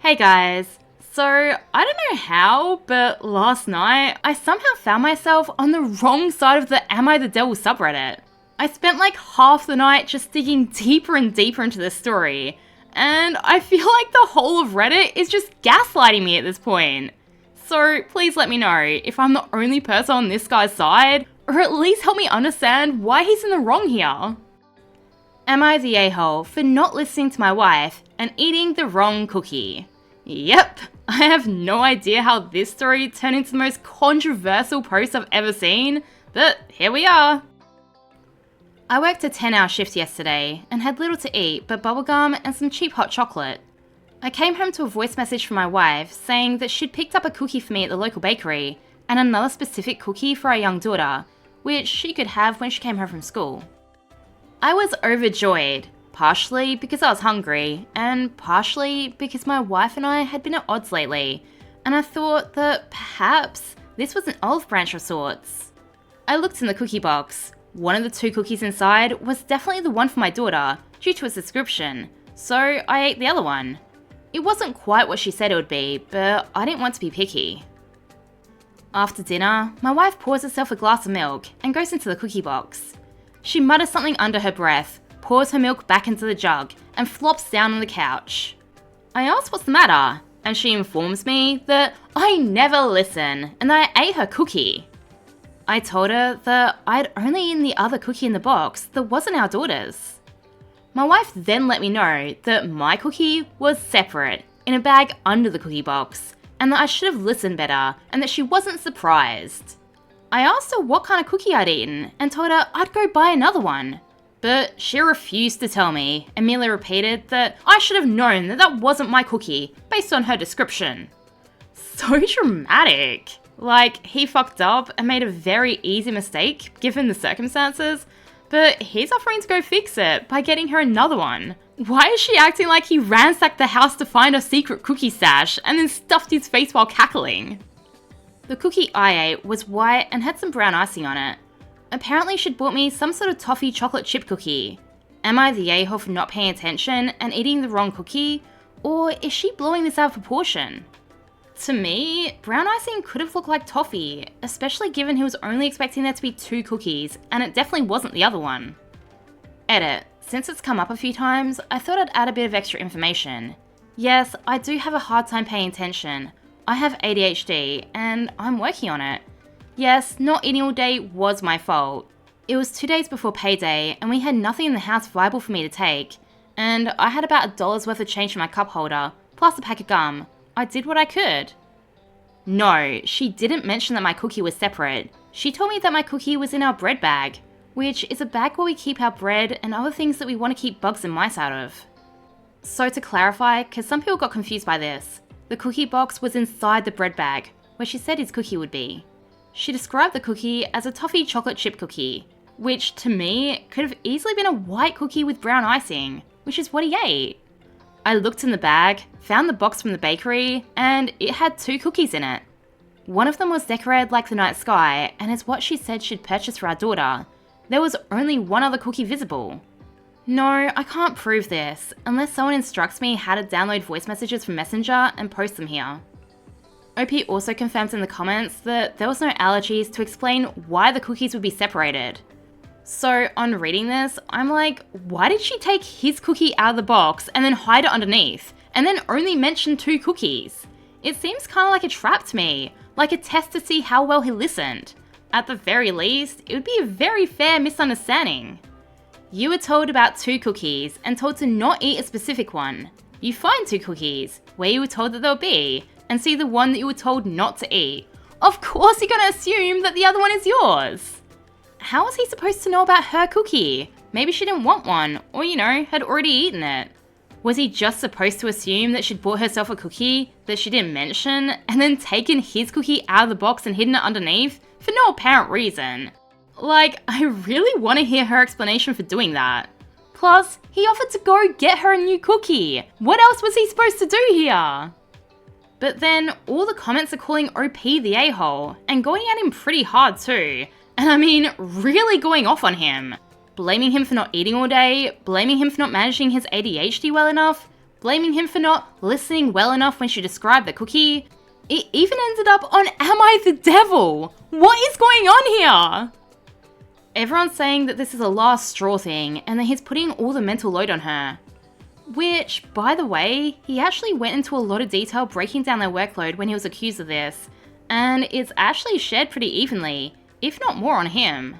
Hey guys. So, I don't know how, but last night, I somehow found myself on the wrong side of the AmITheDevil subreddit. I spent like half the night just digging deeper and deeper into this story, and I feel like the whole of Reddit is just gaslighting me at this point. So, please let me know if I'm the only person on this guy's side, or at least help me understand why he's in the wrong here. Am I the a-hole for not listening to my wife and eating the wrong cookie? Yep, I have no idea how this story turned into the most controversial post I've ever seen, but here we are. I worked a 10-hour shift yesterday and had little to eat but bubblegum and some cheap hot chocolate. I came home to a voice message from my wife saying that she'd picked up a cookie for me at the local bakery and another specific cookie for our young daughter, which she could have when she came home from school. I was overjoyed, partially because I was hungry, and partially because my wife and I had been at odds lately, and I thought that perhaps this was an olive branch of sorts. I looked in the cookie box. One of the two cookies inside was definitely the one for my daughter, due to its description, so I ate the other one. It wasn't quite what she said it would be, but I didn't want to be picky. After dinner, my wife pours herself a glass of milk and goes into the cookie box. She mutters something under her breath, pours her milk back into the jug, and flops down on the couch. I ask what's the matter, and she informs me that I never listen and that I ate her cookie. I told her that I'd only eaten the other cookie in the box that wasn't our daughter's. My wife then let me know that my cookie was separate, in a bag under the cookie box, and that I should have listened better and that she wasn't surprised. I asked her what kind of cookie I'd eaten and told her I'd go buy another one. But she refused to tell me and merely repeated that I should have known that that wasn't my cookie based on her description. So dramatic. Like, he fucked up and made a very easy mistake given the circumstances, but he's offering to go fix it by getting her another one. Why is she acting like he ransacked the house to find her secret cookie stash and then stuffed his face while cackling? The cookie I ate was white and had some brown icing on it. Apparently she'd bought me some sort of toffee chocolate chip cookie. Am I the a-hole for not paying attention and eating the wrong cookie? Or is she blowing this out of proportion? To me, brown icing could have looked like toffee, especially given he was only expecting there to be 2 cookies, and it definitely wasn't the other one. Edit. Since it's come up a few times, I thought I'd add a bit of extra information. Yes, I do have a hard time paying attention. I have ADHD, and I'm working on it. Yes, not eating all day was my fault. It was 2 days before payday, and we had nothing in the house viable for me to take. And I had about $1 worth of change in my cup holder, plus a pack of gum. I did what I could. No, she didn't mention that my cookie was separate. She told me that my cookie was in our bread bag, which is a bag where we keep our bread and other things that we want to keep bugs and mice out of. So to clarify, because some people got confused by this, the cookie box was inside the bread bag, where she said his cookie would be. She described the cookie as a toffee chocolate chip cookie, which to me could have easily been a white cookie with brown icing, which is what he ate. I looked in the bag, found the box from the bakery, and it had 2 cookies in it. One of them was decorated like the night sky, and is what she said she'd purchased for our daughter. There was only one other cookie visible. No, I can't prove this, unless someone instructs me how to download voice messages from Messenger and post them here. OP also confirms in the comments that there was no allergies to explain why the cookies would be separated. So on reading this, I'm like, why did she take his cookie out of the box and then hide it underneath, and then only mention 2 cookies? It seems kind of like a trap to me, like a test to see how well he listened. At the very least, it would be a very fair misunderstanding. You were told about 2 cookies and told to not eat a specific one. You find 2 cookies, where you were told that they'll be, and see the one that you were told not to eat. Of course you're gonna assume that the other one is yours. How was he supposed to know about her cookie? Maybe she didn't want one, or had already eaten it. Was he just supposed to assume that she'd bought herself a cookie that she didn't mention, and then taken his cookie out of the box and hidden it underneath, for no apparent reason? Like, I really want to hear her explanation for doing that. Plus, he offered to go get her a new cookie. What else was he supposed to do here? But then, all the comments are calling OP the a-hole, and going at him pretty hard too. And I mean, really going off on him. Blaming him for not eating all day, blaming him for not managing his ADHD well enough, blaming him for not listening well enough when she described the cookie. It even ended up on AmITheDevil! What is going on here? Everyone's saying that this is a last straw thing and that he's putting all the mental load on her. Which, by the way, he actually went into a lot of detail breaking down their workload when he was accused of this, and it's actually shared pretty evenly, if not more on him.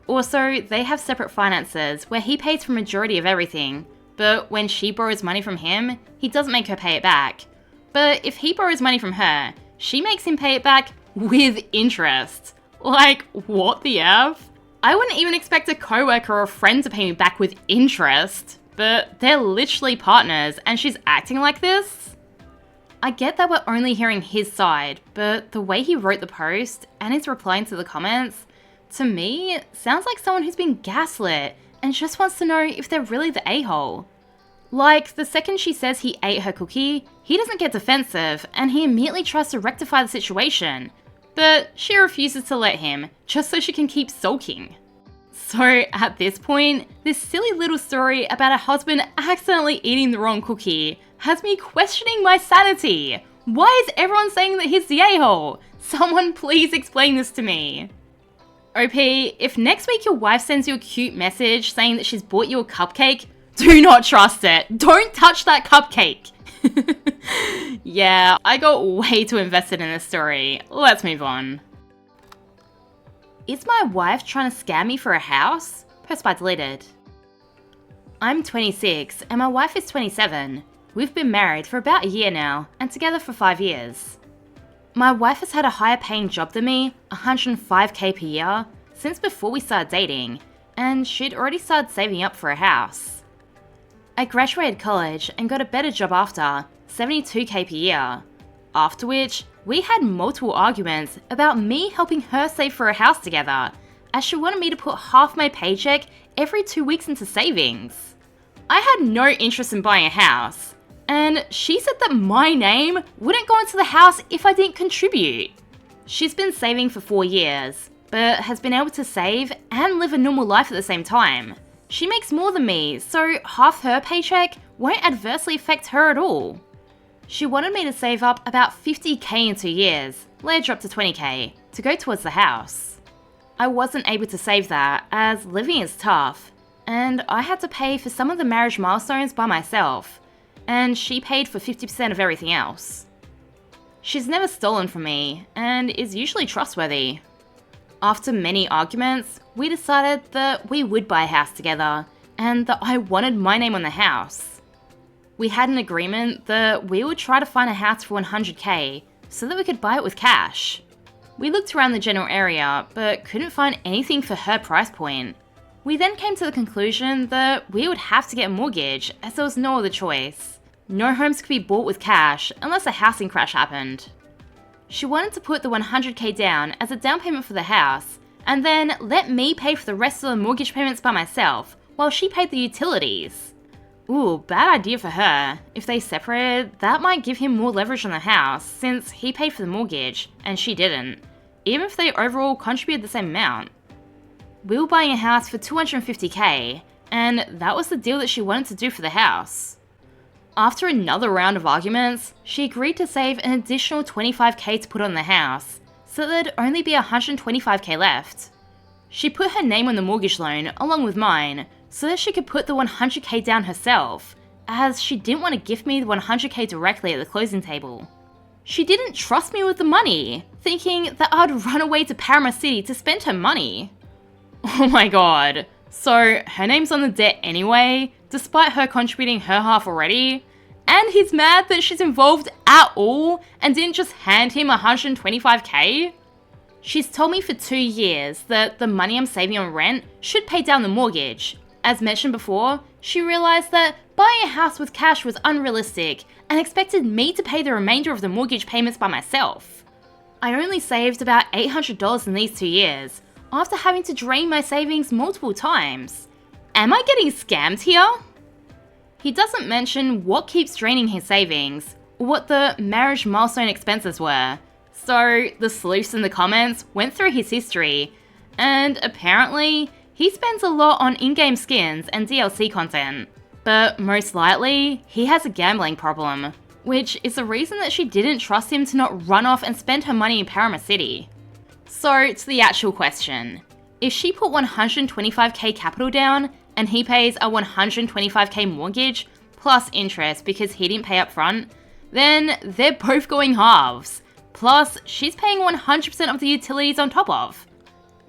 Also, they have separate finances where he pays for majority of everything, but when she borrows money from him, he doesn't make her pay it back. But if he borrows money from her, she makes him pay it back with interest. Like, what the F? I wouldn't even expect a coworker or a friend to pay me back with interest, but they're literally partners and she's acting like this? I get that we're only hearing his side, but the way he wrote the post and his replying to the comments, to me, sounds like someone who's been gaslit and just wants to know if they're really the a-hole. Like, the second she says he ate her cookie, he doesn't get defensive and he immediately tries to rectify the situation. But she refuses to let him, just so she can keep sulking. So at this point, this silly little story about a husband accidentally eating the wrong cookie has me questioning my sanity. Why is everyone saying that he's the a-hole? Someone please explain this to me. OP, if next week your wife sends you a cute message saying that she's bought you a cupcake, do not trust it. Don't touch that cupcake. Yeah, I got way too invested in this story. Let's move on. Is my wife trying to scam me for a house? Post by deleted. I'm 26 and my wife is 27. We've been married for about a year now and together for 5 years. My wife has had a higher paying job than me, 105k per year, since before we started dating, and she'd already started saving up for a house. I graduated college and got a better job after, 72k per year, after which we had multiple arguments about me helping her save for a house together, as she wanted me to put half my paycheck every 2 weeks into savings. I had no interest in buying a house, and she said that my name wouldn't go into the house if I didn't contribute. She's been saving for 4 years, but has been able to save and live a normal life at the same time. She makes more than me, so half her paycheck won't adversely affect her at all. She wanted me to save up about 50k in 2 years, later up to 20k, to go towards the house. I wasn't able to save that, as living is tough, and I had to pay for some of the marriage milestones by myself, and she paid for 50% of everything else. She's never stolen from me, and is usually trustworthy. After many arguments, we decided that we would buy a house together, and that I wanted my name on the house. We had an agreement that we would try to find a house for 100k, so that we could buy it with cash. We looked around the general area, but couldn't find anything for her price point. We then came to the conclusion that we would have to get a mortgage, as there was no other choice. No homes could be bought with cash unless a housing crash happened. She wanted to put the 100k down as a down payment for the house, and then let me pay for the rest of the mortgage payments by myself, while she paid the utilities. Ooh, bad idea for her. If they separated, that might give him more leverage on the house, since he paid for the mortgage, and she didn't, even if they overall contributed the same amount. We were buying a house for 250k, and that was the deal that she wanted to do for the house. After another round of arguments, she agreed to save an additional 25k to put on the house, so there'd only be 125k left. She put her name on the mortgage loan along with mine, so that she could put the 100k down herself, as she didn't want to gift me the 100k directly at the closing table. She didn't trust me with the money, thinking that I'd run away to Parama City to spend her money. Oh my god. So her name's on the debt anyway, despite her contributing her half already? And he's mad that she's involved at all and didn't just hand him 125k? She's told me for 2 years that the money I'm saving on rent should pay down the mortgage. As mentioned before, she realised that buying a house with cash was unrealistic and expected me to pay the remainder of the mortgage payments by myself. I only saved about $800 in these 2 years, after having to drain my savings multiple times. Am I getting scammed here? He doesn't mention what keeps draining his savings, or what the marriage milestone expenses were, so the sleuths in the comments went through his history, and apparently, he spends a lot on in-game skins and DLC content. But most likely, he has a gambling problem, which is the reason that she didn't trust him to not run off and spend her money in Parama City. So, to the actual question. If she put 125k capital down, and he pays a 125k mortgage, plus interest because he didn't pay up front, then they're both going halves. Plus, she's paying 100% of the utilities on top of.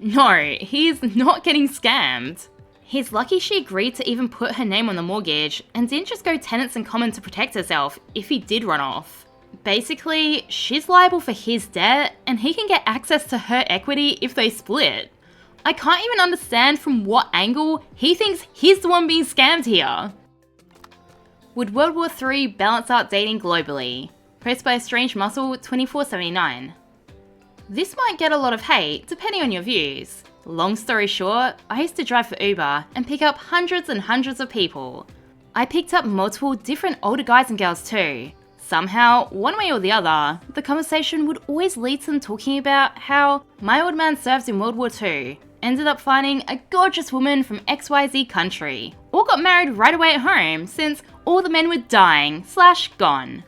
No, he's not getting scammed. He's lucky she agreed to even put her name on the mortgage and didn't just go tenants in common to protect herself if he did run off. Basically, she's liable for his debt and he can get access to her equity if they split. I can't even understand from what angle he thinks he's the one being scammed here. Would World War III balance out dating globally? Posted by Strange Muscle 2479. This might get a lot of hate, depending on your views. Long story short, I used to drive for Uber and pick up hundreds and hundreds of people. I picked up multiple different older guys and girls too. Somehow, one way or the other, the conversation would always lead to them talking about how my old man serves in World War II, ended up finding a gorgeous woman from XYZ country, or got married right away at home since all the men were dying/gone.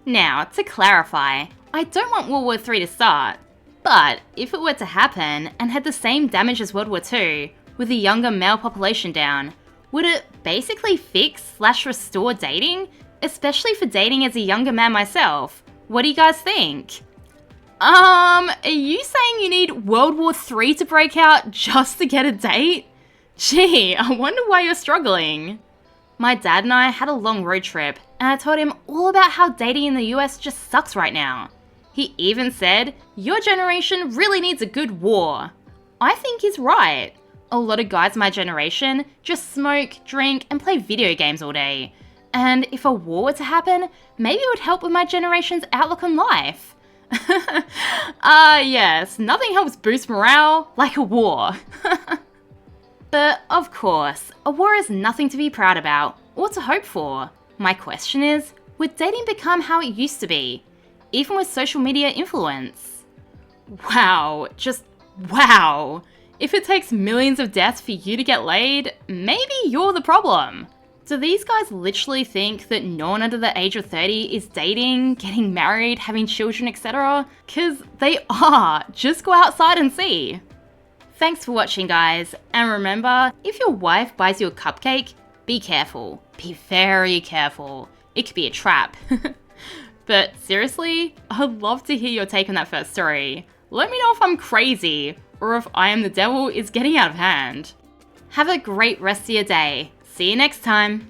Now, to clarify, I don't want World War III to start, but if it were to happen and had the same damage as World War II, with the younger male population down, would it basically fix/restore dating? Especially for dating as a younger man myself. What do you guys think? Are you saying you need World War III to break out just to get a date? Gee, I wonder why you're struggling. My dad and I had a long road trip, and I told him all about how dating in the US just sucks right now. He even said, your generation really needs a good war. I think he's right. A lot of guys my generation just smoke, drink, and play video games all day. And if a war were to happen, maybe it would help with my generation's outlook on life. Yes, nothing helps boost morale like a war. But of course, a war is nothing to be proud about or to hope for. My question is, would dating become how it used to be, even with social media influence? Wow, just wow. If it takes millions of deaths for you to get laid, maybe you're the problem. Do these guys literally think that no one under the age of 30 is dating, getting married, having children, etc.? Cause they are, just go outside and see. Thanks for watching guys, and remember, if your wife buys you a cupcake, be careful. Be very careful. It could be a trap. But seriously, I'd love to hear your take on that first story. Let me know if I'm crazy, or if AmITheDevil is getting out of hand. Have a great rest of your day. See you next time.